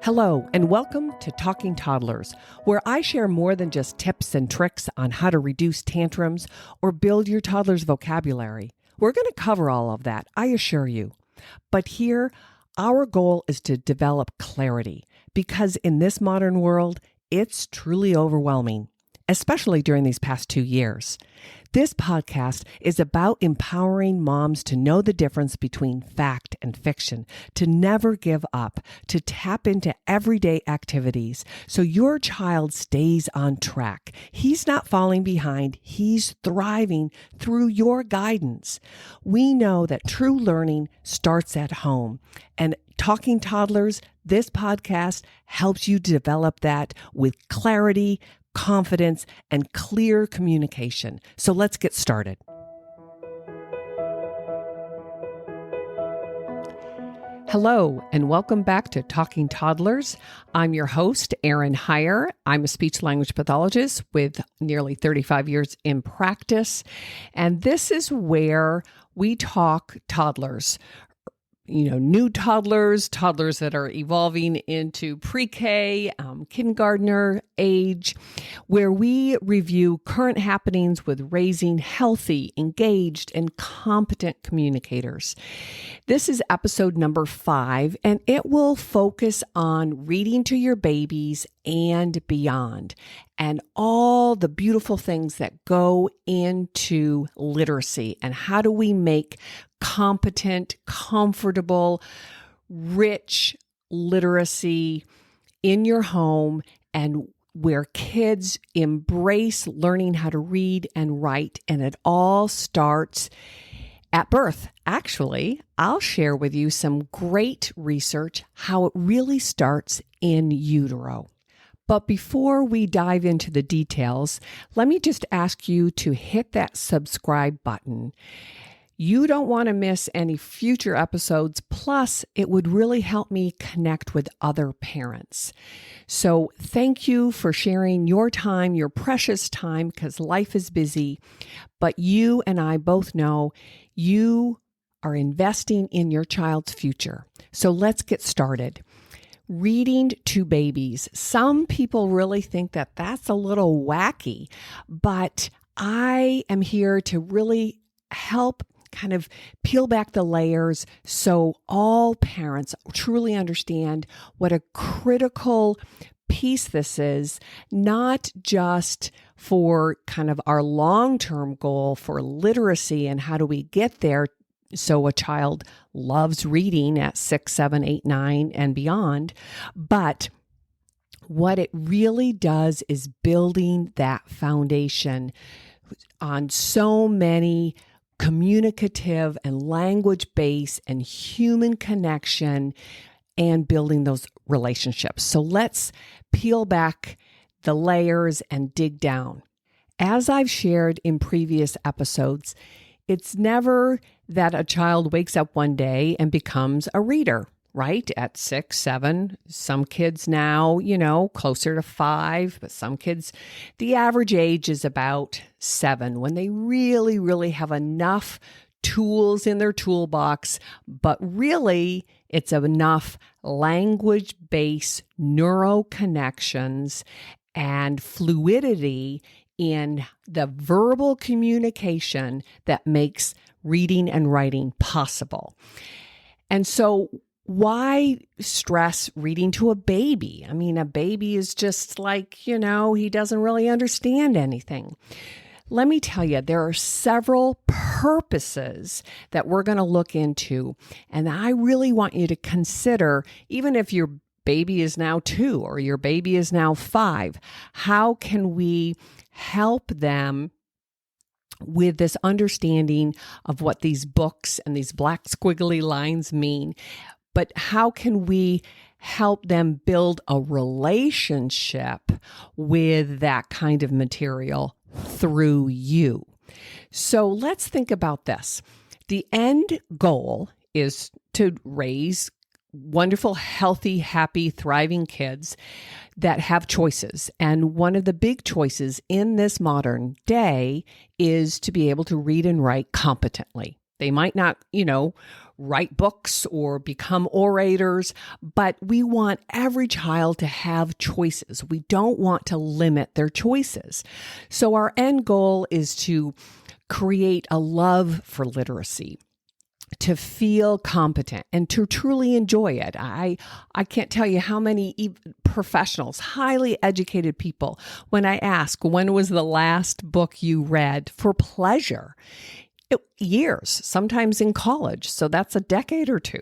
Hello, and welcome to Talking Toddlers, where I share more than just tips and tricks on how to reduce tantrums or build your toddler's vocabulary. We're going to cover all of that, I assure you. But here, our goal is to develop clarity, because in this modern world, it's truly overwhelming, especially during these past 2 years. This podcast is about empowering moms to know the difference between fact and fiction, to never give up, to tap into everyday activities so your child stays on track. He's not falling behind, he's thriving through your guidance. We know that true learning starts at home, and Talking Toddlers, this podcast helps you develop that with clarity, confidence, and clear communication. So let's get started. Hello, and welcome back to Talking Toddlers. I'm your host, Erin Heyer. I'm a speech-language pathologist with nearly 35 years in practice, and this is where we talk toddlers. New toddlers that are evolving into pre-K, kindergartner age, where we review current happenings with raising healthy, engaged, and competent communicators. This is episode number 5, and it will focus on reading to your babies and beyond, and all the beautiful things that go into literacy, and how do we make competent, comfortable, rich literacy in your home, and where kids embrace learning how to read and write, and it all starts at birth. Actually, I'll share with you some great research how it really starts in utero. But before we dive into the details, let me just ask you to hit that subscribe button. You don't want to miss any future episodes, plus it would really help me connect with other parents. So thank you for sharing your time, your precious time, because life is busy, but you and I both know you are investing in your child's future. So let's get started. Reading to babies. Some people really think that that's a little wacky, but I am here to really help kind of peel back the layers so all parents truly understand what a critical piece this is, not just for kind of our long-term goal for literacy and how do we get there so a child loves reading at 6, 7, 8, 9, and beyond, but what it really does is building that foundation on so many communicative and language-based and human connection and building those relationships. So let's peel back the layers and dig down. As I've shared in previous episodes, it's never that a child wakes up one day and becomes a reader, right? At 6, 7, some kids now, closer to 5, but some kids, the average age is about 7 when they really, really have enough tools in their toolbox, but really it's enough language-based neuro connections and fluidity in the verbal communication that makes reading and writing possible. And so why stress reading to a baby? I mean, a baby is just like, he doesn't really understand anything. Let me tell you, there are several purposes that we're going to look into, and I really want you to consider, even if your baby is now 2 or your baby is now 5, how can we help them with this understanding of what these books and these black squiggly lines mean? But how can we help them build a relationship with that kind of material through you? So let's think about this. The end goal is to raise wonderful, healthy, happy, thriving kids that have choices. And one of the big choices in this modern day is to be able to read and write competently. They might not, write books or become orators, but we want every child to have choices. We don't want to limit their choices. So our end goal is to create a love for literacy, to feel competent and to truly enjoy it. I can't tell you how many professionals, highly educated people, when I ask, when was the last book you read for pleasure? Years, sometimes in college. So that's a decade or two.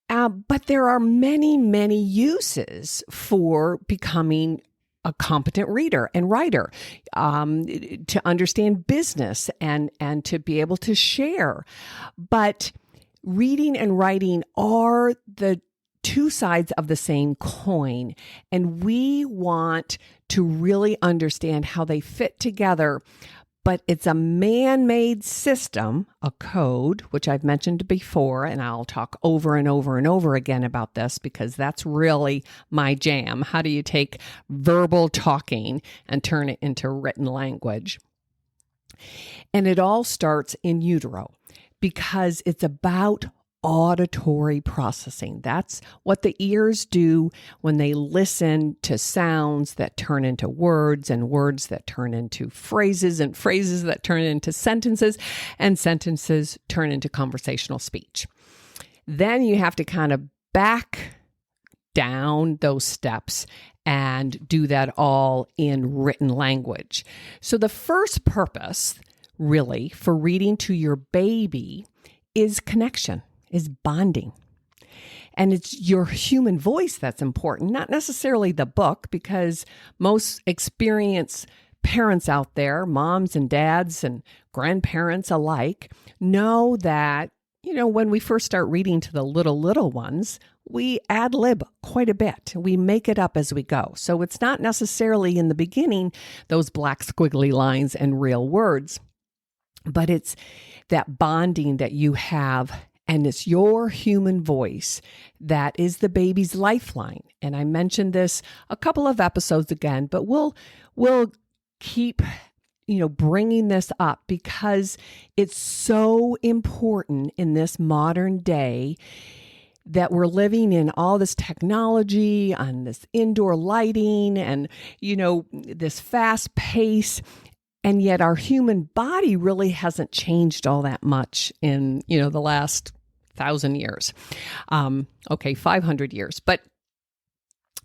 But there are many, many uses for becoming a competent reader and writer, to understand business and to be able to share. But reading and writing are the two sides of the same coin, and we want to really understand how they fit together. But it's a man-made system, a code, which I've mentioned before, and I'll talk over and over and over again about this because that's really my jam. How do you take verbal talking and turn it into written language? And it all starts in utero because it's about auditory processing. That's what the ears do when they listen to sounds that turn into words and words that turn into phrases and phrases that turn into sentences and sentences turn into conversational speech. Then you have to kind of back down those steps and do that all in written language. So the first purpose really for reading to your baby is connection. Is bonding. And it's your human voice that's important, not necessarily the book, because most experienced parents out there, moms and dads and grandparents alike, know that, when we first start reading to the little ones, we ad lib quite a bit. We make it up as we go. So it's not necessarily in the beginning, those black squiggly lines and real words, but it's that bonding that you have. And it's your human voice that is the baby's lifeline. And I mentioned this a couple of episodes again, but we'll keep, bringing this up because it's so important in this modern day that we're living in all this technology and this indoor lighting and, this fast pace. And yet our human body really hasn't changed all that much in, the last 1,000 years. 500 years. But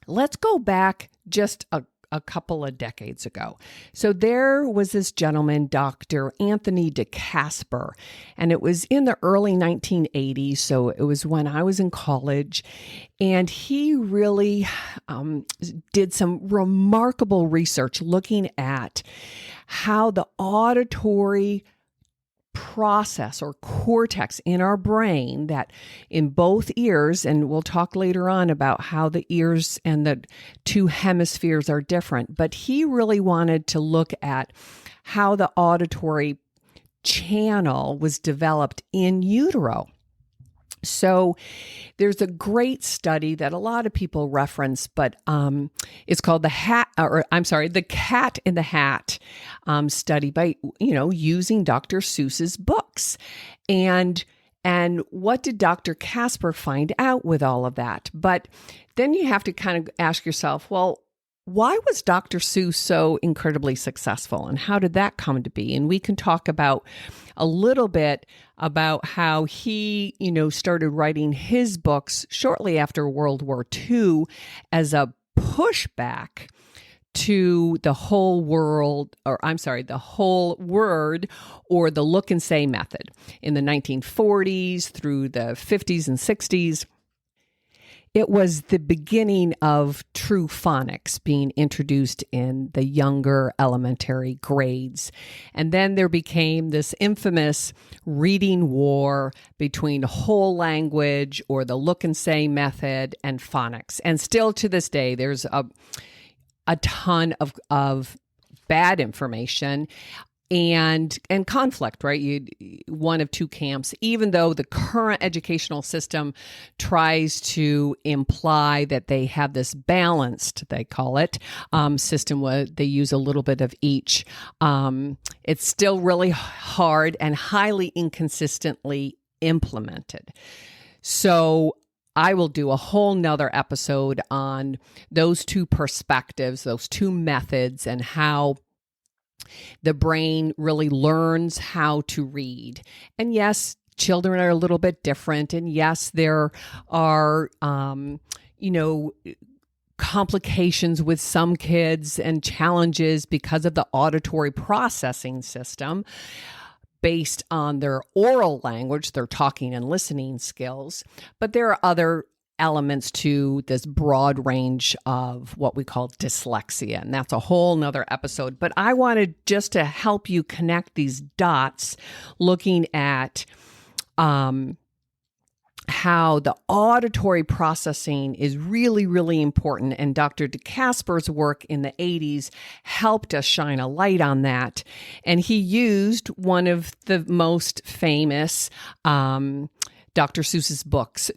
let's go back just a couple of decades ago. So there was this gentleman, Dr. Anthony DeCasper, and it was in the early 1980s. So it was when I was in college, and he really did some remarkable research looking at how the auditory process or cortex in our brain that in both ears, and we'll talk later on about how the ears and the two hemispheres are different, but he really wanted to look at how the auditory channel was developed in utero. So there's a great study that a lot of people reference, but it's called the Cat in the Hat study by, using Dr. Seuss's books. And what did Dr. Casper find out with all of that? But then you have to kind of ask yourself, well, why was Dr. Seuss so incredibly successful and how did that come to be? And we can talk about a little bit about how he, started writing his books shortly after World War II as a pushback to the whole word or the look and say method in the 1940s through the 50s and 60s. It was the beginning of true phonics being introduced in the younger elementary grades. And then there became this infamous reading war between whole language or the look and say method and phonics. And still to this day, there's a ton of bad information and conflict, right? One of two camps, even though the current educational system tries to imply that they have this balanced, they call it, system where they use a little bit of each. It's still really hard and highly inconsistently implemented. So I will do a whole nother episode on those two perspectives, those two methods, and how the brain really learns how to read. And yes, children are a little bit different. And yes, there are, complications with some kids and challenges because of the auditory processing system based on their oral language, their talking and listening skills. But there are other elements to this broad range of what we call dyslexia, and that's a whole nother episode. But I wanted just to help you connect these dots, looking at how the auditory processing is really, really important. And Dr. DeCasper's work in the 80s helped us shine a light on that. And he used one of the most famous Dr. Seuss's books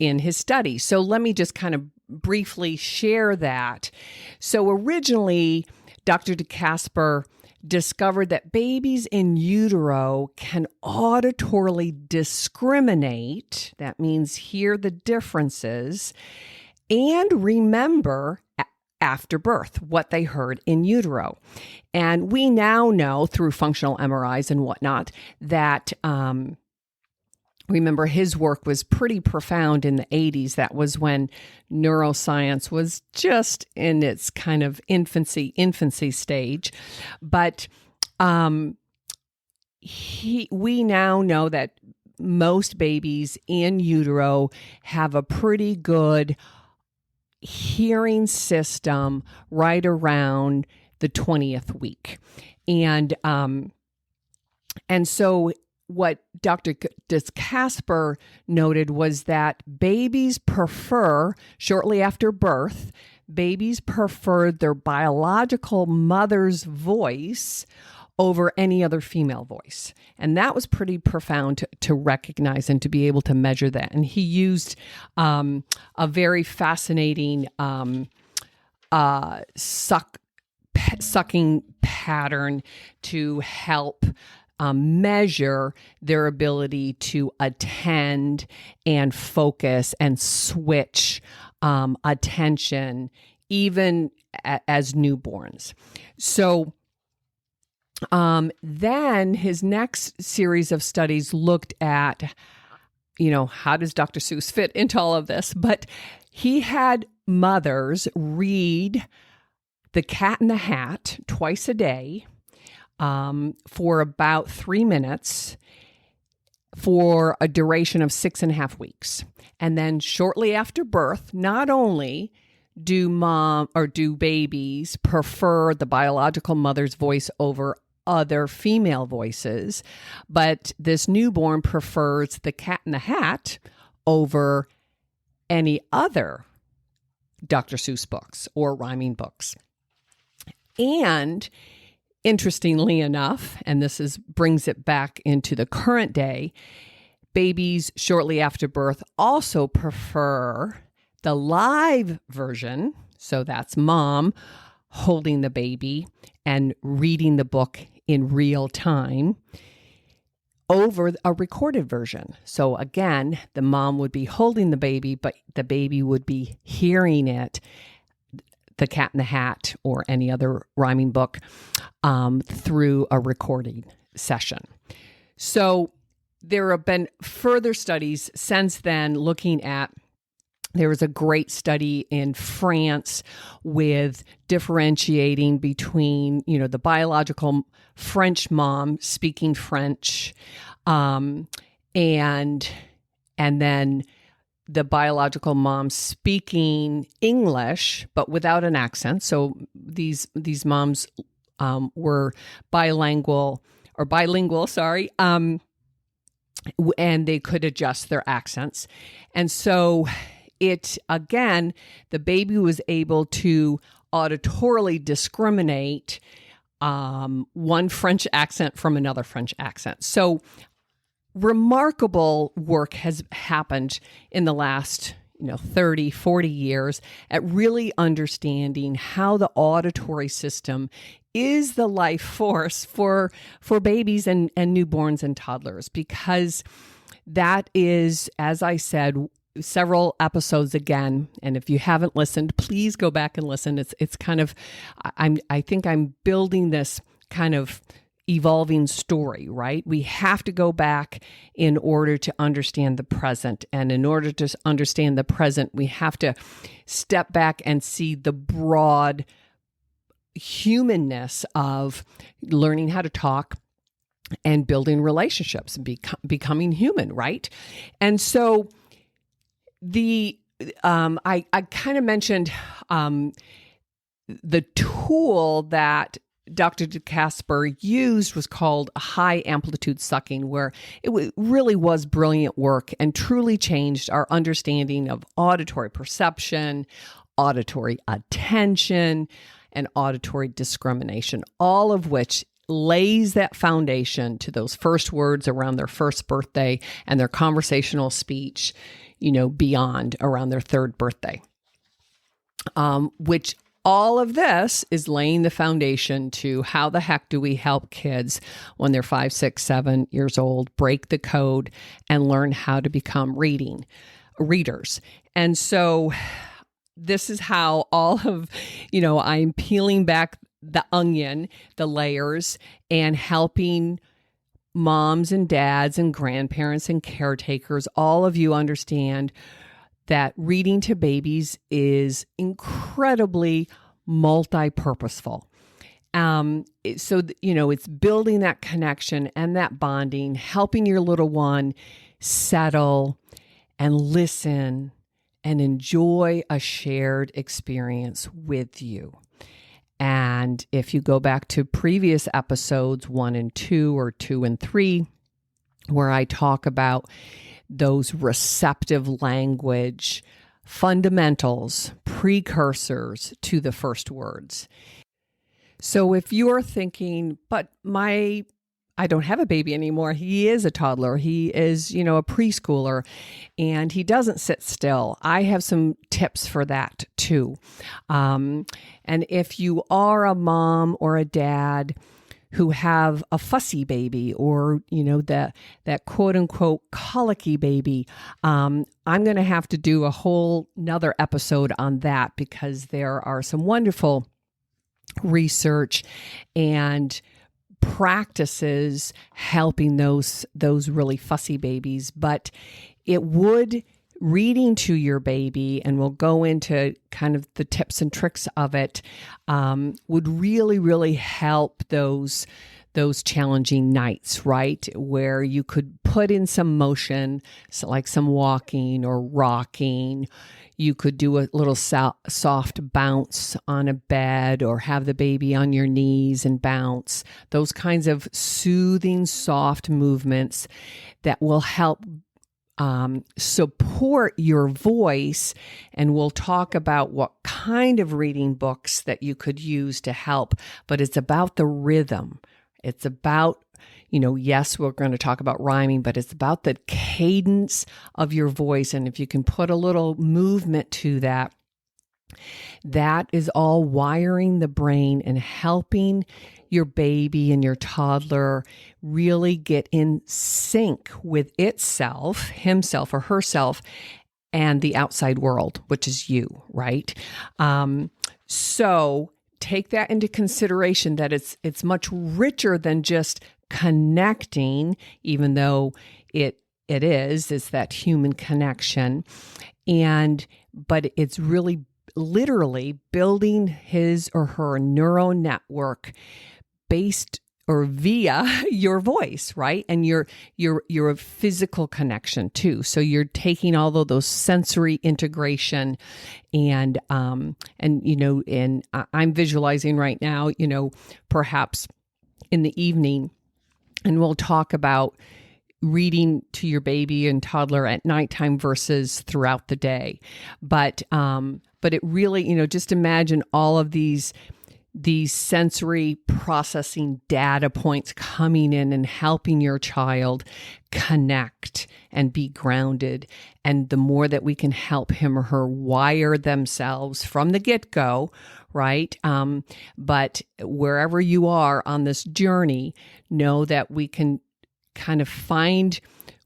in his study. So let me just kind of briefly share that. So originally, Dr. DeCasper discovered that babies in utero can auditorily discriminate, that means hear the differences, and remember after birth what they heard in utero. And we now know through functional MRIs and whatnot that remember, his work was pretty profound in the 80s. That was when neuroscience was just in its kind of infancy stage. But we now know that most babies in utero have a pretty good hearing system right around the 20th week. And so what Dr. DeCasper noted was that babies prefer, shortly after birth, babies prefer their biological mother's voice over any other female voice. And that was pretty profound to recognize and to be able to measure that. And he used a very fascinating sucking pattern to help measure their ability to attend and focus and switch attention even as newborns. So then his next series of studies looked at, how does Dr. Seuss fit into all of this? But he had mothers read The Cat in the Hat twice a day for about 3 minutes for a duration of 6.5 weeks. And then shortly after birth, not only do babies prefer the biological mother's voice over other female voices, but this newborn prefers The Cat in the Hat over any other Dr. Seuss books or rhyming books. And interestingly enough, and this brings it back into the current day, babies shortly after birth also prefer the live version. So that's mom holding the baby and reading the book in real time over a recorded version. So again, the mom would be holding the baby, but the baby would be hearing it, The Cat in the Hat or any other rhyming book, through a recording session. So there have been further studies since then looking at, there was a great study in France with differentiating between, the biological French mom speaking French, and then the biological mom speaking English, but without an accent. So these moms were bilingual, and they could adjust their accents. And so the baby was able to auditorily discriminate one French accent from another French accent. So remarkable work has happened in the last 30, 40 years at really understanding how the auditory system is the life force for babies and newborns and toddlers, because that is, as I said, several episodes again. And if you haven't listened, please go back and listen. It's kind of, I think I'm building this kind of evolving story, right? We have to go back in order to understand the present. And in order to understand the present, we have to step back and see the broad humanness of learning how to talk and building relationships and becoming human, right? And so I kind of mentioned the tool that Dr. DeCasper used was called high amplitude sucking, where it really was brilliant work and truly changed our understanding of auditory perception, auditory attention, and auditory discrimination, all of which lays that foundation to those first words around their first birthday and their conversational speech, beyond around their third birthday, which all of this is laying the foundation to how the heck do we help kids when they're 5, 6, 7 years old break the code and learn how to become readers. And so this is how all of, I'm peeling back the onion, the layers, and helping moms and dads and grandparents and caretakers, all of you understand that reading to babies is incredibly multi-purposeful. It's building that connection and that bonding, helping your little one settle and listen and enjoy a shared experience with you. And if you go back to previous episodes 1 and 2 or 2 and 3, where I talk about those receptive language fundamentals, precursors to the first words. So if you're thinking, but I don't have a baby anymore. He is a toddler. He is, a preschooler, and he doesn't sit still. I have some tips for that too. And if you are a mom or a dad who have a fussy baby or, that quote unquote colicky baby, I'm going to have to do a whole nother episode on that, because there are some wonderful research and practices helping those really fussy babies. But reading to your baby, and we'll go into kind of the tips and tricks of it, would really, really help those challenging nights, right? Where you could put in some motion, so like some walking or rocking. You could do a little soft bounce on a bed, or have the baby on your knees and bounce. Those kinds of soothing, soft movements that will help support your voice. And we'll talk about what kind of reading books that you could use to help. But it's about the rhythm. It's about, yes, we're going to talk about rhyming, but it's about the cadence of your voice. And if you can put a little movement to that, that is all wiring the brain and helping your baby and your toddler really get in sync with itself, himself or herself, and the outside world, which is you, right? So take that into consideration, that it's much richer than just connecting, even though it is that human connection. But it's really literally building his or her neural network based or via your voice, right? And your physical connection too. So you're taking all of those sensory integration and I'm visualizing right now, perhaps in the evening, and we'll talk about reading to your baby and toddler at nighttime versus throughout the day. But it really, just imagine all of these sensory processing data points coming in and helping your child connect and be grounded. And the more that we can help him or her wire themselves from the get-go, right? But wherever you are on this journey, know that we can kind of find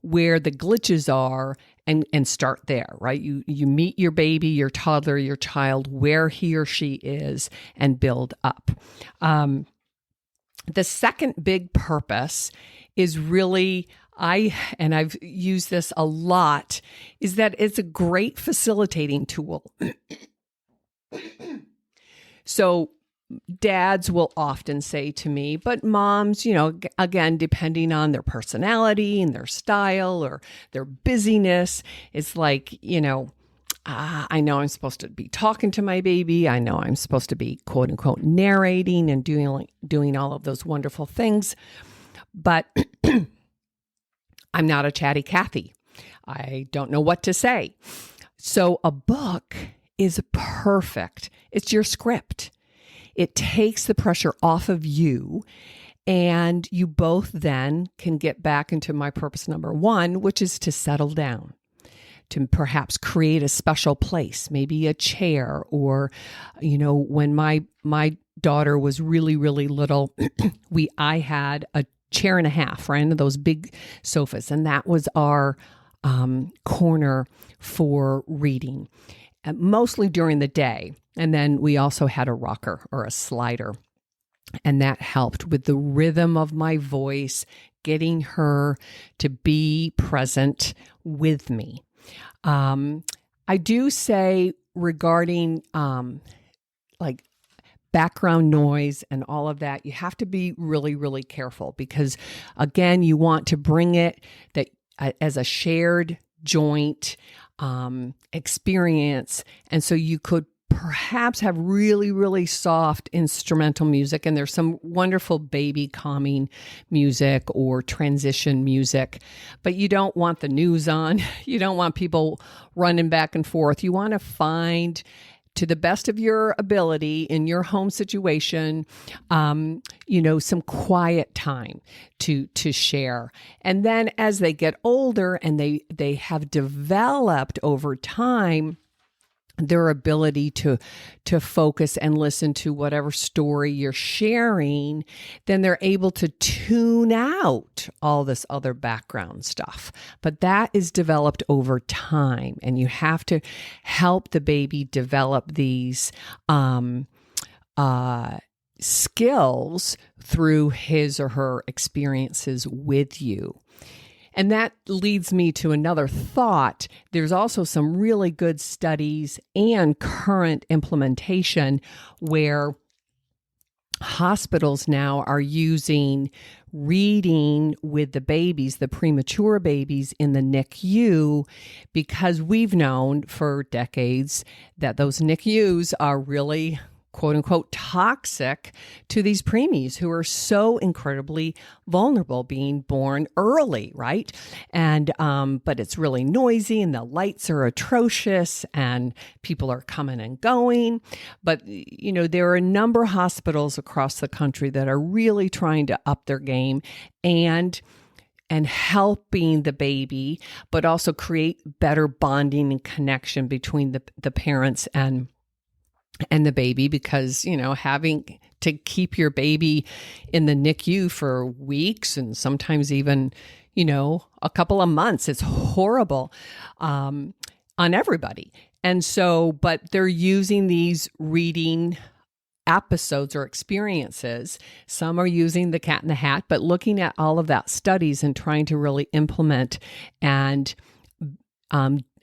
where the glitches are and start there, right? You meet your baby, your toddler, your child, where he or she is, and build up. The second big purpose is really, I've used this a lot, is that it's a great facilitating tool. So dads will often say to me, but moms, again, depending on their personality and their style or their busyness, it's like, I know I'm supposed to be talking to my baby. I know I'm supposed to be quote unquote narrating and doing all of those wonderful things, but I'm not a chatty Cathy. I don't know what to say. So a book is perfect. It's your script. It takes the pressure off of you, and you both then can get back into my purpose number one, which is to settle down, to perhaps create a special place, maybe a chair, or, when my daughter was really, really little, I had a chair and a half, right? Those big sofas, and that was our corner for reading, mostly during the day. And then we also had a rocker or a slider, and that helped with the rhythm of my voice, getting her to be present with me. I do say regarding like background noise and all of that, you have to be really, really careful, because again, you want to bring it that as a shared joint experience. And so you could perhaps have really, really soft instrumental music. And there's some wonderful baby calming music or transition music, but you don't want the news on. You don't want people running back and forth. You want to find, to the best of your ability in your home situation, some quiet time to share. And then as they get older and they have developed over time their ability to focus and listen to whatever story you're sharing, then they're able to tune out all this other background stuff. But that is developed over time, and you have to help the baby develop these skills through his or her experiences with you. And that leads me to another thought. There's also some really good studies and current implementation where hospitals now are using reading with the babies, the premature babies in the NICU, because we've known for decades that those NICUs are really quote unquote toxic to these preemies who are so incredibly vulnerable, being born early, right? And but it's really noisy and the lights are atrocious and people are coming and going. But there are a number of hospitals across the country that are really trying to up their game and helping the baby, but also create better bonding and connection between the parents and the baby, because, having to keep your baby in the NICU for weeks and sometimes even, a couple of months, it's horrible on everybody. And so, but they're using these reading episodes or experiences. Some are using the cat in the hat, but looking at all of that studies and trying to really implement and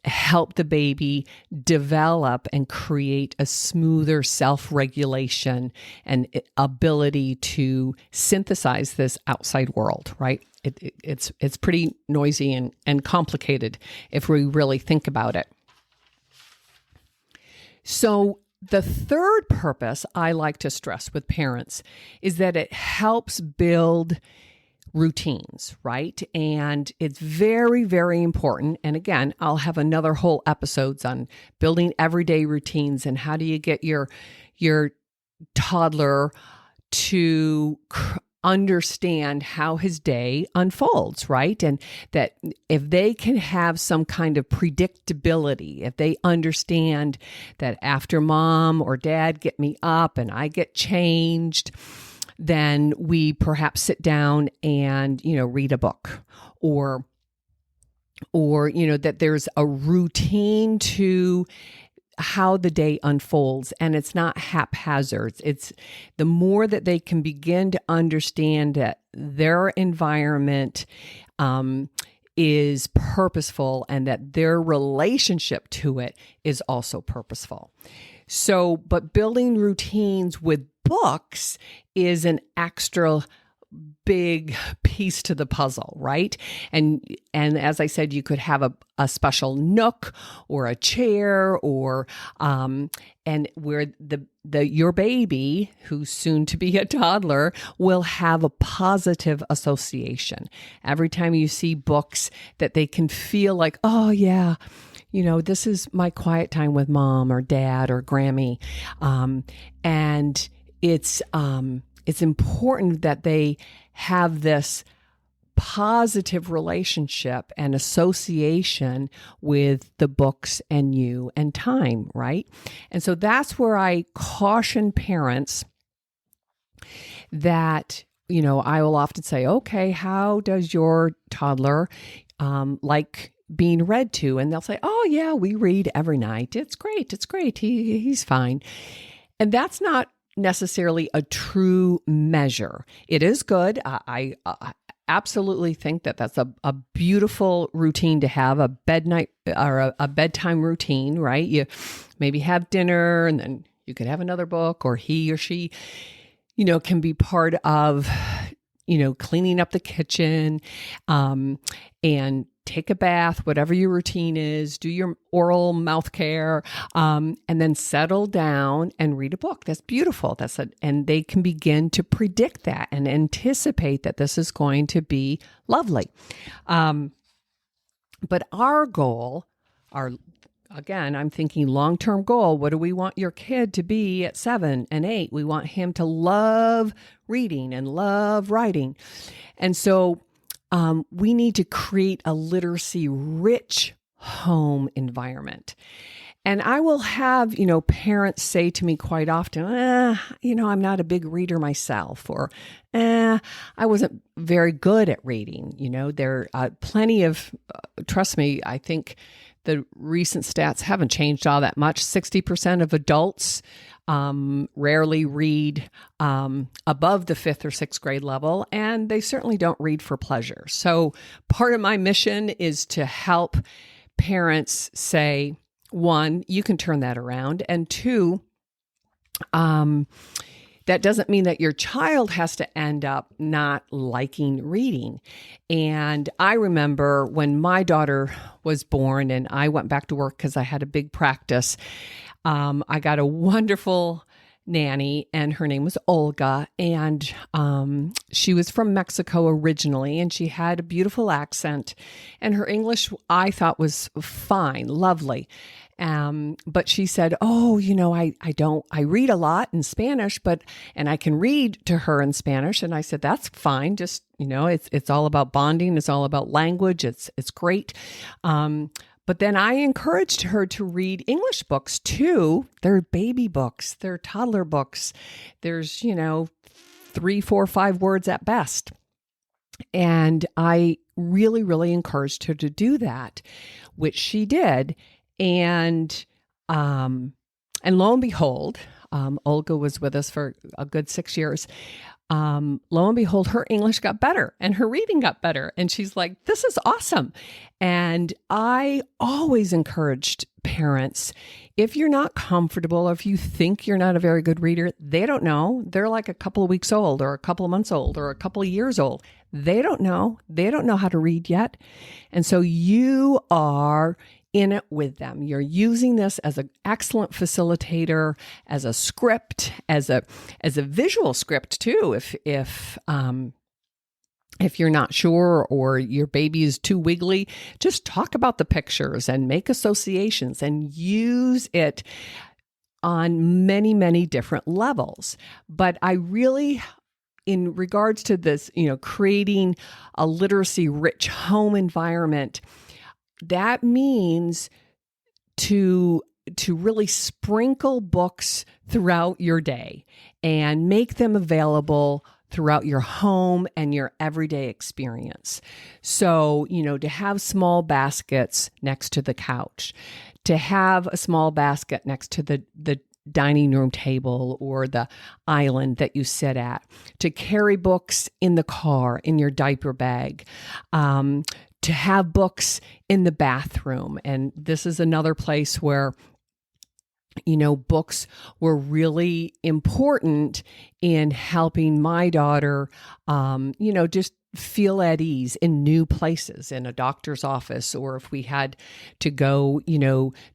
help the baby develop and create a smoother self-regulation and ability to synthesize this outside world, right? It's pretty noisy and complicated if we really think about it. So the third purpose I like to stress with parents is that it helps build routines, right? And it's very, very important. And again, I'll have another whole episodes on building everyday routines and how do you get your toddler to understand how his day unfolds, right? And that if they can have some kind of predictability, if they understand that after mom or dad get me up and I get changed, then we perhaps sit down and, read a book or or, that there's a routine to how the day unfolds, and it's not haphazard. It's the more that they can begin to understand that their environment is purposeful and that their relationship to it is also purposeful. So, but building routines with books is an extra big piece to the puzzle, right? And as I said, you could have a special nook or a chair, or and where your baby, who's soon to be a toddler, will have a positive association. Every time you see books, that they can feel like, oh yeah, this is my quiet time with mom or dad or Grammy, and it's important that they have this positive relationship and association with the books and you and time, right? And so that's where I caution parents that, I will often say, okay, how does your toddler like being read to? And they'll say, oh yeah, we read every night. It's great. He's fine. And that's not necessarily a true measure. It is good. I absolutely think that that's a beautiful routine to have, a bednight or a bedtime routine, right? You maybe have dinner and then you could have another book, or he or she, can be part of, cleaning up the kitchen, and take a bath, whatever your routine is, do your oral mouth care, and then settle down and read a book. That's beautiful. And they can begin to predict that and anticipate that this is going to be lovely. But our goal, again, I'm thinking long-term goal. What do we want your kid to be at 7 and 8? We want him to love reading and love writing. And so we need to create a literacy-rich home environment. And I will have, parents say to me quite often, I'm not a big reader myself, or I wasn't very good at reading. There are plenty of, trust me, I think the recent stats haven't changed all that much. 60% of adults rarely read above the 5th or 6th grade level, and they certainly don't read for pleasure. So part of my mission is to help parents say, one, you can turn that around, and two, that doesn't mean that your child has to end up not liking reading. And I remember when my daughter was born and I went back to work because I had a big practice, I got a wonderful nanny, and her name was Olga, and she was from Mexico originally, and she had a beautiful accent, and her English I thought was fine, lovely. But she said, oh, I read a lot in Spanish, and I can read to her in Spanish. And I said, that's fine. Just, it's all about bonding. It's all about language. It's great. But then I encouraged her to read English books too. They're baby books. They're toddler books. There's, 3, 4, 5 words at best. And I really, really encouraged her to do that, which she did. And lo and behold, Olga was with us for a good 6 years. Lo and behold, her English got better and her reading got better. And she's like, this is awesome. And I always encouraged parents, if you're not comfortable, or if you think you're not a very good reader, they don't know. They're like a couple of weeks old or a couple of months old or a couple of years old. They don't know. They don't know how to read yet. And so you are in it with them. You're using this as an excellent facilitator, as a script, as a visual script too. If you're not sure or your baby is too wiggly, just talk about the pictures and make associations and use it on many, many different levels. But I really, in regards to this, creating a literacy-rich home environment, that means to really sprinkle books throughout your day and make them available throughout your home and your everyday experience. So, to have small baskets next to the couch, to have a small basket next to the dining room table or the island that you sit at, to carry books in the car, in your diaper bag, to have books in the bathroom. And this is another place where books were really important in helping my daughter, just feel at ease in new places, in a doctor's office, or if we had to go,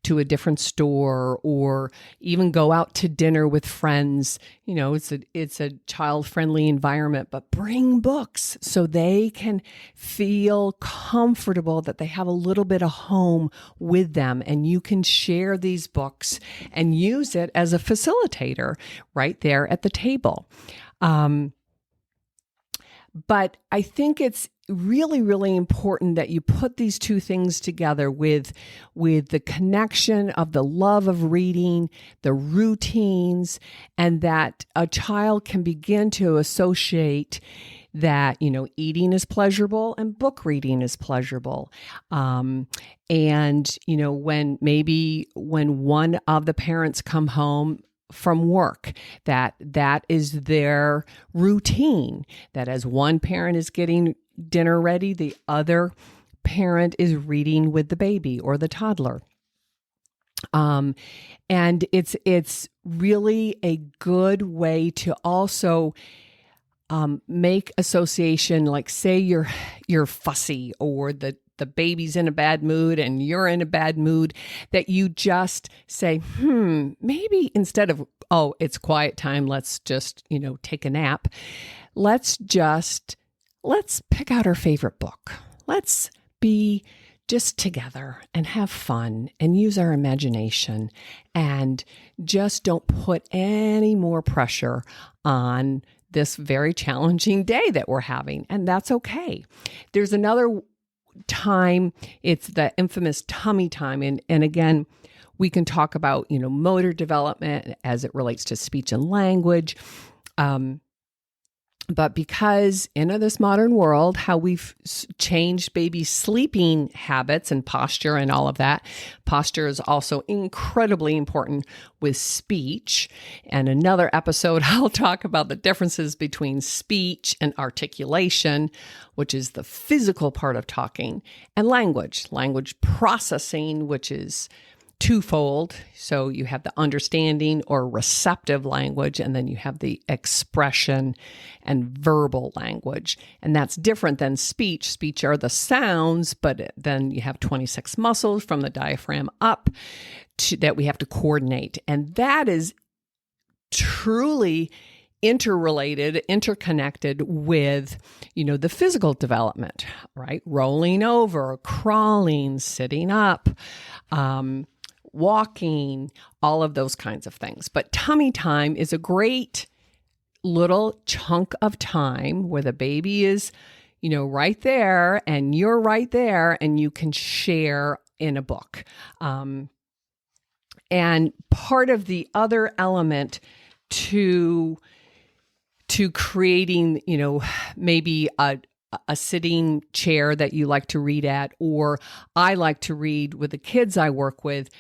to a different store, or even go out to dinner with friends. It's a child-friendly environment, but bring books so they can feel comfortable that they have a little bit of home with them, and you can share these books and use it as a facilitator right there at the table. But I think it's really, really important that you put these two things together with the connection of the love of reading, the routines, and that a child can begin to associate that, eating is pleasurable and book reading is pleasurable. And, when one of the parents come home from work, that is their routine, that as one parent is getting dinner ready, the other parent is reading with the baby or the toddler. And it's really a good way to also make association, like say you're fussy, or the baby's in a bad mood and you're in a bad mood, that you just say, maybe instead of, oh, it's quiet time, let's just, take a nap. Let's pick out our favorite book. Let's be just together and have fun and use our imagination, and just don't put any more pressure on this very challenging day that we're having. And that's okay. There's another time, it's the infamous tummy time. And again, we can talk about, motor development as it relates to speech and language. But because in this modern world, how we've changed baby sleeping habits and posture and all of that, posture is also incredibly important with speech. And another episode, I'll talk about the differences between speech and articulation, which is the physical part of talking, and language processing, which is twofold. So you have the understanding or receptive language, and then you have the expression and verbal language. And that's different than speech. Speech are the sounds, but then you have 26 muscles from the diaphragm up that we have to coordinate. And that is truly interconnected with, the physical development, right? Rolling over, crawling, sitting up, walking, all of those kinds of things. But tummy time is a great little chunk of time where the baby is, right there and you're right there, and you can share in a book. And part of the other element to creating, maybe a sitting chair that you like to read at, or I like to read with the kids I work with,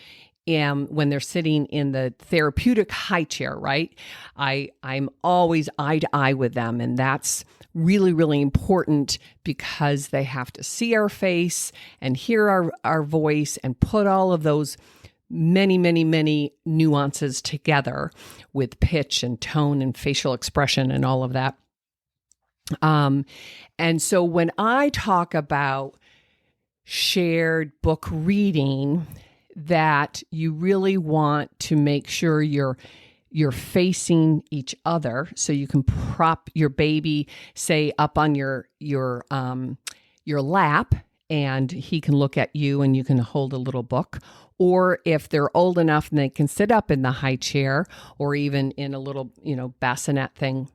when they're sitting in the therapeutic high chair, right? I'm always eye to eye with them. And that's really, really important because they have to see our face and hear our voice and put all of those many, many, many nuances together with pitch and tone and facial expression and all of that. And so when I talk about shared book reading, that you really want to make sure you're facing each other, so you can prop your baby, say, up on your lap, and he can look at you and you can hold a little book. Or if they're old enough and they can sit up in the high chair, or even in a little, bassinet thing,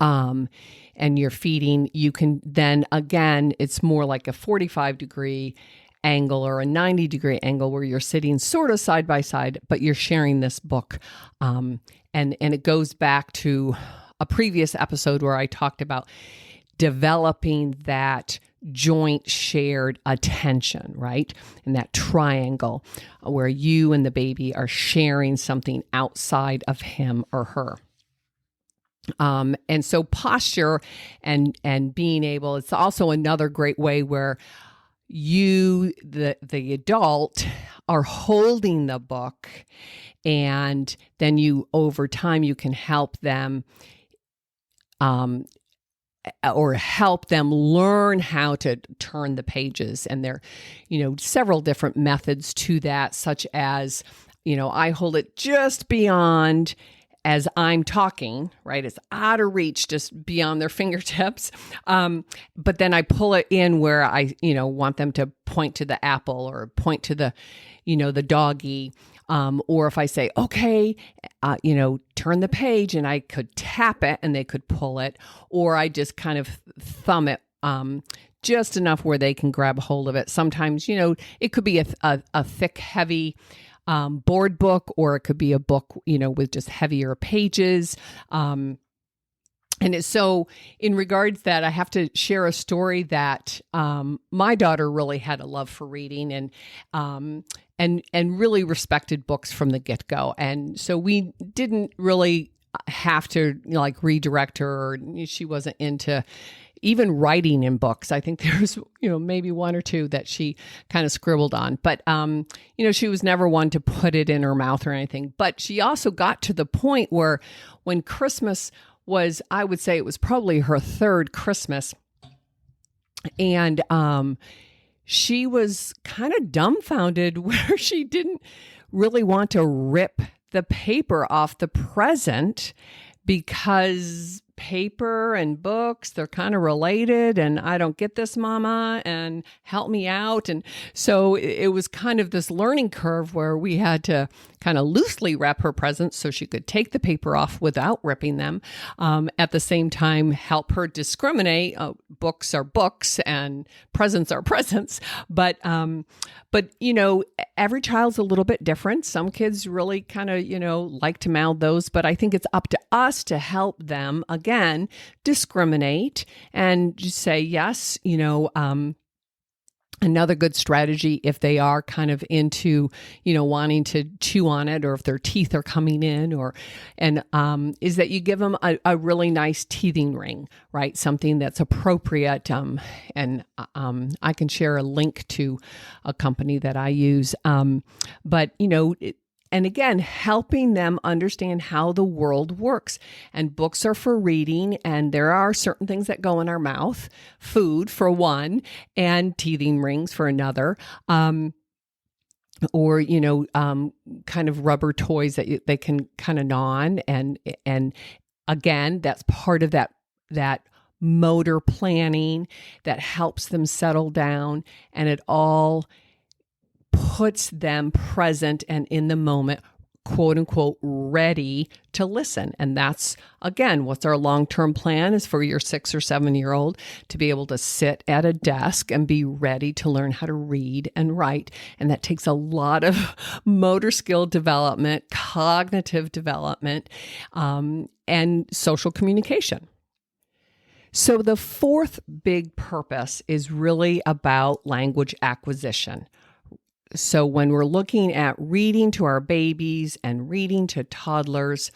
and you're feeding, you can then, again, it's more like a 45-degree angle or a 90-degree angle where you're sitting sort of side by side, but you're sharing this book. And it goes back to a previous episode where I talked about developing that joint shared attention, right? And that triangle where you and the baby are sharing something outside of him or her. And so posture and being able, it's also another great way where you, the adult, are holding the book, and then you, over time, you can help them or help them learn how to turn the pages. And there, several different methods to that, such as, I hold it just beyond as I'm talking, right? It's out of reach, just beyond their fingertips. But then I pull it in where I, want them to point to the apple or point to the, the doggy. Or if I say, okay, turn the page, and I could tap it and they could pull it, or I just kind of thumb it, just enough where they can grab a hold of it. Sometimes, it could be a thick, heavy, board book, or it could be a book, with just heavier pages. And it's so, in regards that, I have to share a story that my daughter really had a love for reading and really respected books from the get-go. And so we didn't really have to redirect her, or she wasn't into even writing in books. I think there's, maybe one or two that she kind of scribbled on, but, she was never one to put it in her mouth or anything. But she also got to the point where when Christmas was, I would say it was probably her third Christmas, and she was kind of dumbfounded where she didn't really want to rip the paper off the present, because paper and books, they're kind of related, and I don't get this, Mama, and help me out. And so it was kind of this learning curve where we had to kind of loosely wrap her presents so she could take the paper off without ripping them. At the same time, help her discriminate. Books are books and presents are presents. But every child's a little bit different. Some kids really kind of, like to mouth those, but I think it's up to us to help them, again, discriminate and just say, yes, another good strategy, if they are kind of into, wanting to chew on it, or if their teeth are coming in, is that you give them a really nice teething ring, right? Something that's appropriate. And I can share a link to a company that I use. And again, helping them understand how the world works. And books are for reading, and there are certain things that go in our mouth, food for one, and teething rings for another. Or kind of rubber toys that they can kind of gnaw on. And again, that's part of that motor planning that helps them settle down, and it all puts them present and in the moment, quote unquote, ready to listen. And that's, again, what's our long-term plan is for your 6 or 7-year-old to be able to sit at a desk and be ready to learn how to read and write. And that takes a lot of motor skill development, cognitive development, and social communication. So the fourth big purpose is really about language acquisition. So when we're looking at reading to our babies and reading to toddlers,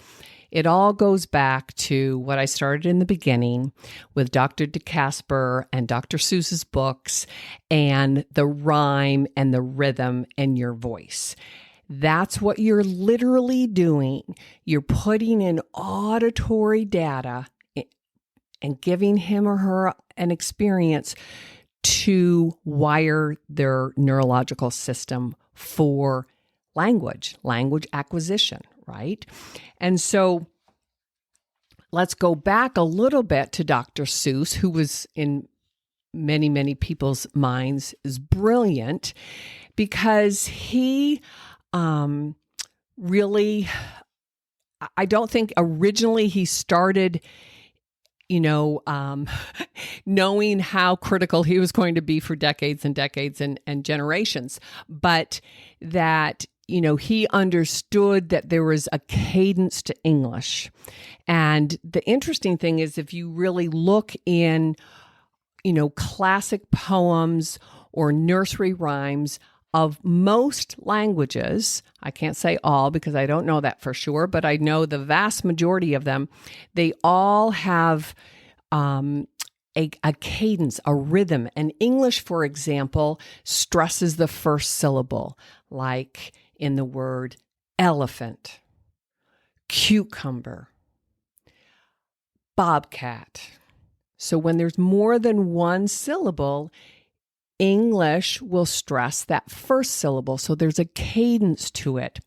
it all goes back to what I started in the beginning with Dr. DeCasper and Dr. Seuss's books, and the rhyme and the rhythm in your voice. That's what you're literally doing. You're putting in auditory data and giving him or her an experience to wire their neurological system for language acquisition, right? And so let's go back a little bit to Dr. Seuss, who was in many, many people's minds is brilliant, because he really, I don't think originally he started knowing how critical he was going to be for decades and decades and generations, but that he understood that there was a cadence to English. And the interesting thing is, if you really look in, classic poems or nursery rhymes of most languages, I can't say all because I don't know that for sure, but I know the vast majority of them, they all have a cadence, a rhythm. And English, for example, stresses the first syllable, like in the word elephant, cucumber, bobcat. So when there's more than one syllable, English will stress that first syllable. So there's a cadence to it.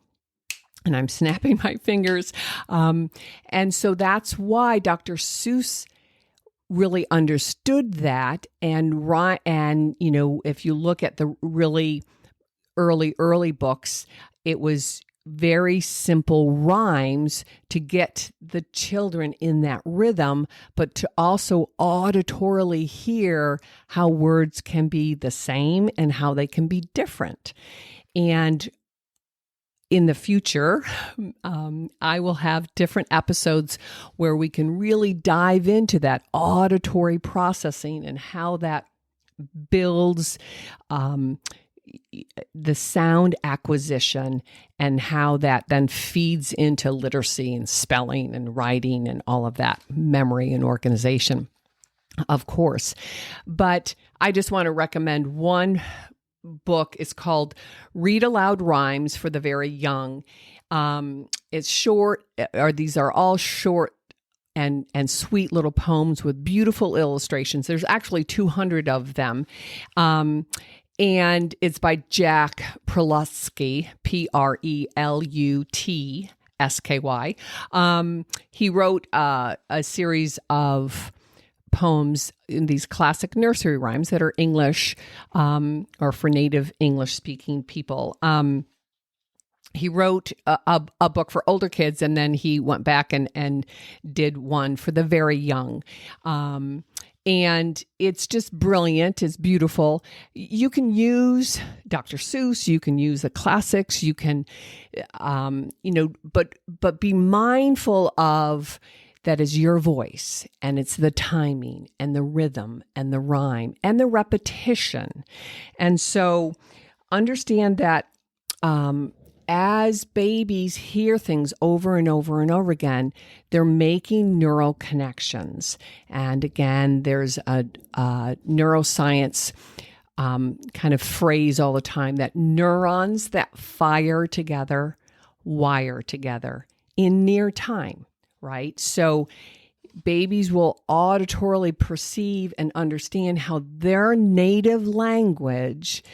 And I'm snapping my fingers. And so that's why Dr. Seuss really understood that. And if you look at the really early books, it was very simple rhymes to get the children in that rhythm, but to also auditorily hear how words can be the same and how they can be different. And in the future, I will have different episodes where we can really dive into that auditory processing and how that builds the sound acquisition and how that then feeds into literacy and spelling and writing and all of that, memory and organization, of course. But I just want to recommend one book. It's called Read Aloud Rhymes for the Very Young. It's short, or these are all short and sweet little poems with beautiful illustrations. There's actually 200 of them. And it's by Jack Prelutsky, Prelutsky. He wrote a series of poems in these classic nursery rhymes that are English, or for native English-speaking people. He wrote a book for older kids, and then he went back and did one for the very young. And it's just brilliant. It's beautiful. You can use Dr. Seuss. You can use the classics. You can, but be mindful of that is your voice, and it's the timing and the rhythm and the rhyme and the repetition. And so understand that as babies hear things over and over and over again, they're making neural connections. And again, there's a neuroscience kind of phrase all the time that neurons that fire together wire together in near time, right? So babies will auditorily perceive and understand how their native language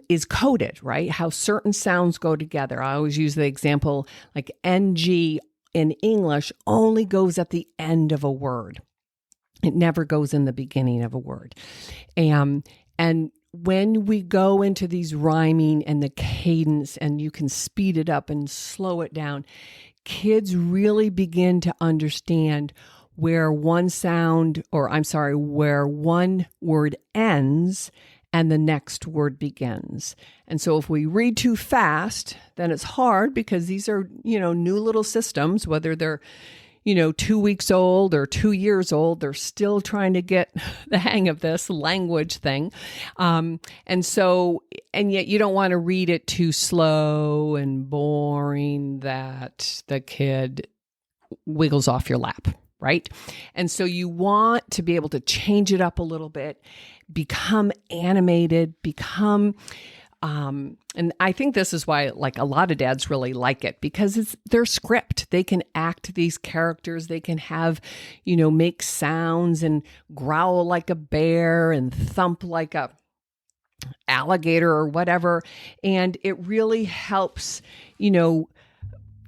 is coded, right? How certain sounds go together. I always use the example like NG in English only goes at the end of a word. It never goes in the beginning of a word. And when we go into these rhyming and the cadence, and you can speed it up and slow it down, kids really begin to understand where one word ends and the next word begins. And so if we read too fast, then it's hard because these are, new little systems, whether they're, 2 weeks old or 2 years old, they're still trying to get the hang of this language thing. And yet you don't want to read it too slow and boring that the kid wiggles off your lap, right? And so you want to be able to change it up a little bit, become animated, and I think this is why like a lot of dads really like it, because it's their script. They can act these characters. They can have, make sounds and growl like a bear and thump like a alligator or whatever. And it really helps,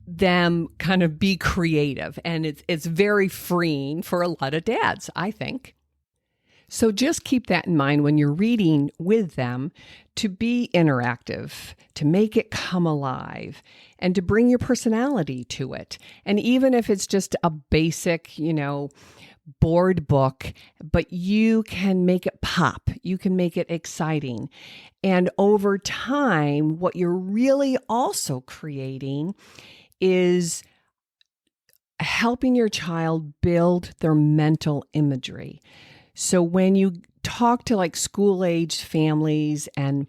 them kind of be creative. And it's very freeing for a lot of dads, I think. So just keep that in mind when you're reading with them, to be interactive, to make it come alive, and to bring your personality to it. And even if it's just a basic, board book, but you can make it pop. You can make it exciting. And over time, what you're really also creating is helping your child build their mental imagery. So when you talk to like school-aged families and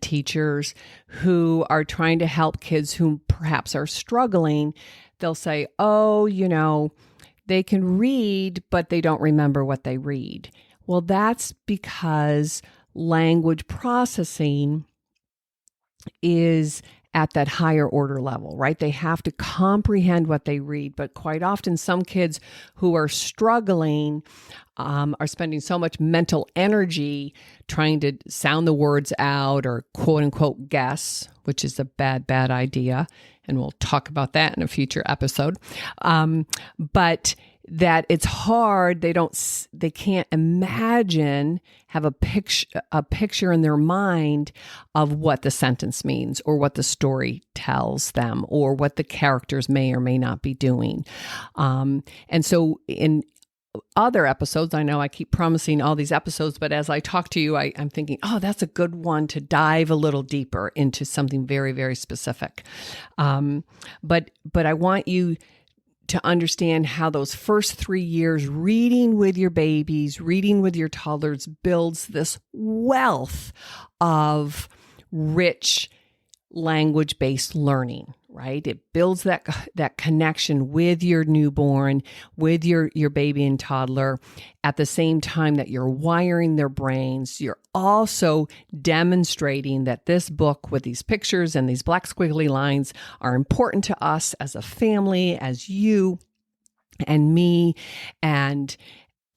teachers who are trying to help kids who perhaps are struggling, they'll say, oh, they can read, but they don't remember what they read. Well, that's because language processing is at that higher order level, right? They have to comprehend what they read. But quite often, some kids who are struggling are spending so much mental energy trying to sound the words out or quote unquote guess, which is a bad idea. And we'll talk about that in a future episode. But that it's hard. They can't imagine, have a picture in their mind of what the sentence means or what the story tells them or what the characters may or may not be doing. And so in other episodes, I know I keep promising all these episodes, but as I talk to you, I'm thinking, oh, that's a good one to dive a little deeper into something very, very specific. But I want you to understand how those first 3 years reading with your babies, reading with your toddlers builds this wealth of rich language-based learning, right? It builds that connection with your newborn, with your baby and toddler at the same time that you're wiring their brains. You're also demonstrating that this book with these pictures and these black squiggly lines are important to us as a family, as you and me, and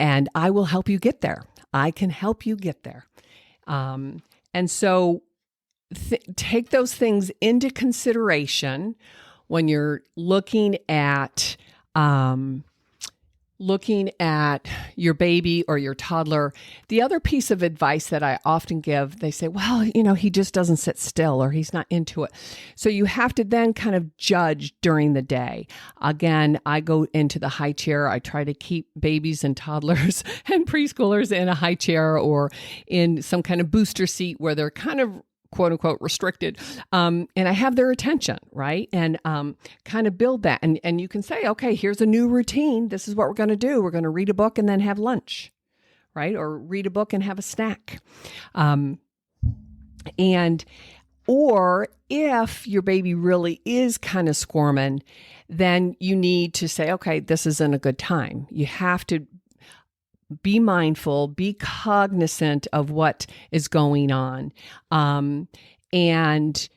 I will help you get there. I can help you get there. And so take those things into consideration when you're looking at your baby or your toddler. The other piece of advice that I often give, they say, well, he just doesn't sit still or he's not into it. So you have to then kind of judge during the day. Again, I go into the high chair. I try to keep babies and toddlers and preschoolers in a high chair or in some kind of booster seat where they're kind of quote unquote restricted. And I have their attention, right? And kind of build that. And you can say, okay, here's a new routine. This is what we're going to do. We're going to read a book and then have lunch, right? Or read a book and have a snack. Or if your baby really is kind of squirming, then you need to say, okay, this isn't a good time. You have to be mindful, be cognizant of what is going on, and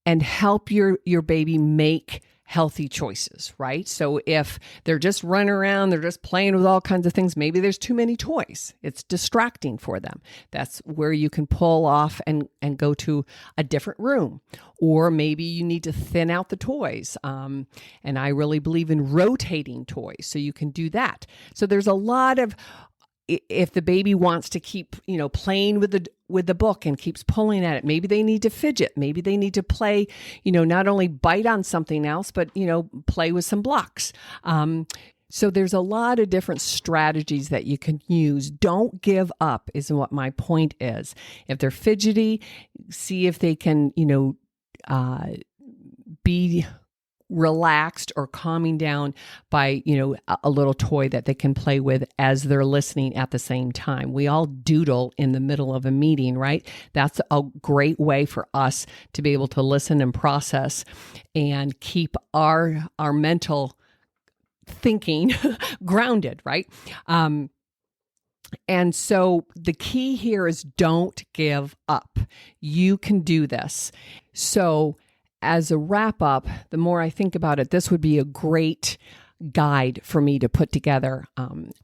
help your baby make healthy choices, right? So if they're just running around, they're just playing with all kinds of things, maybe there's too many toys. It's distracting for them. That's where you can pull off and go to a different room. Or maybe you need to thin out the toys. And I really believe in rotating toys, so you can do that. So there's a lot of, if the baby wants to keep, playing with the book and keeps pulling at it, maybe they need to fidget. Maybe they need to play, not only bite on something else, but, play with some blocks. So there's a lot of different strategies that you can use. Don't give up is what my point is. If they're fidgety, see if they can, be relaxed or calming down by, a little toy that they can play with as they're listening at the same time. We all doodle in the middle of a meeting, right? That's a great way for us to be able to listen and process and keep our mental thinking grounded, right? And so the key here is don't give up. You can do this. So as a wrap up, the more I think about it, this would be a great guide for me to put together.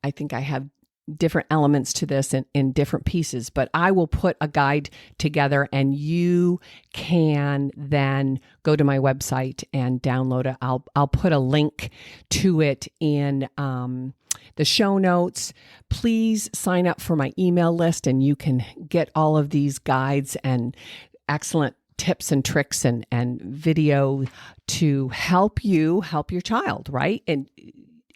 I think I have different elements to this in different pieces, but I will put a guide together and you can then go to my website and download it. I'll put a link to it in the show notes. Please sign up for my email list and you can get all of these guides and excellent tips and tricks and video to help you help your child, right? And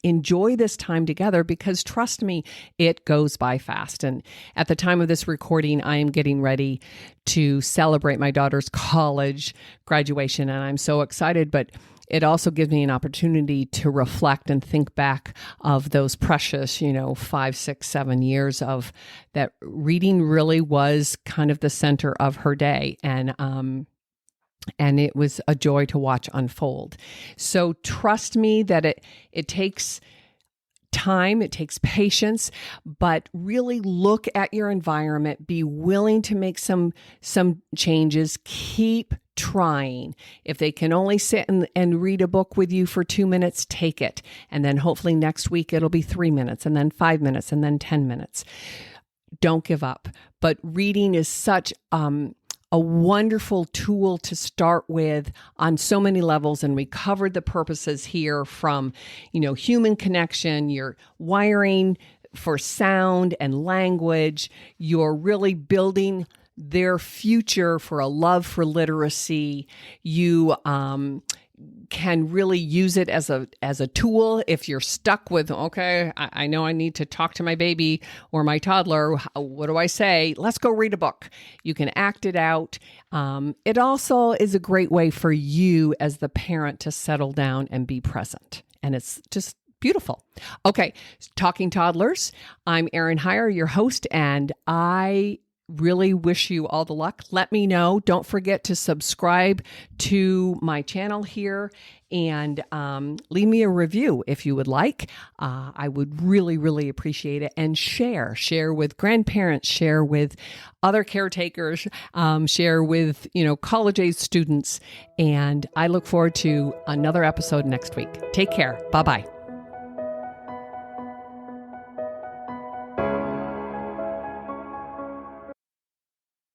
enjoy this time together, because trust me, it goes by fast. And at the time of this recording, I am getting ready to celebrate my daughter's college graduation, and I'm so excited, but it also gives me an opportunity to reflect and think back of those precious, 5, 6, 7 years of that reading really was kind of the center of her day. And it was a joy to watch unfold. So trust me that it takes time, it takes patience, but really look at your environment, be willing to make some changes, keep trying. If they can only sit and read a book with you for 2 minutes, take it. And then hopefully next week it'll be 3 minutes, and then 5 minutes, and then 10 minutes. Don't give up. But reading is such a wonderful tool to start with on so many levels. And we covered the purposes here from, human connection, your wiring for sound and language. You're really building their future for a love for literacy. You can really use it as a tool if you're stuck with, okay, I know I need to talk to my baby or my toddler. What do I say? Let's go read a book. You can act it out. It also is a great way for you as the parent to settle down and be present. And it's just beautiful. Okay, Talking Toddlers. I'm Erin Heyer, your host, and I really wish you all the luck. Let me know. Don't forget to subscribe to my channel here and leave me a review if you would like. I would really, really appreciate it. And share with grandparents, share with other caretakers, share with, college-age students. And I look forward to another episode next week. Take care. Bye-bye.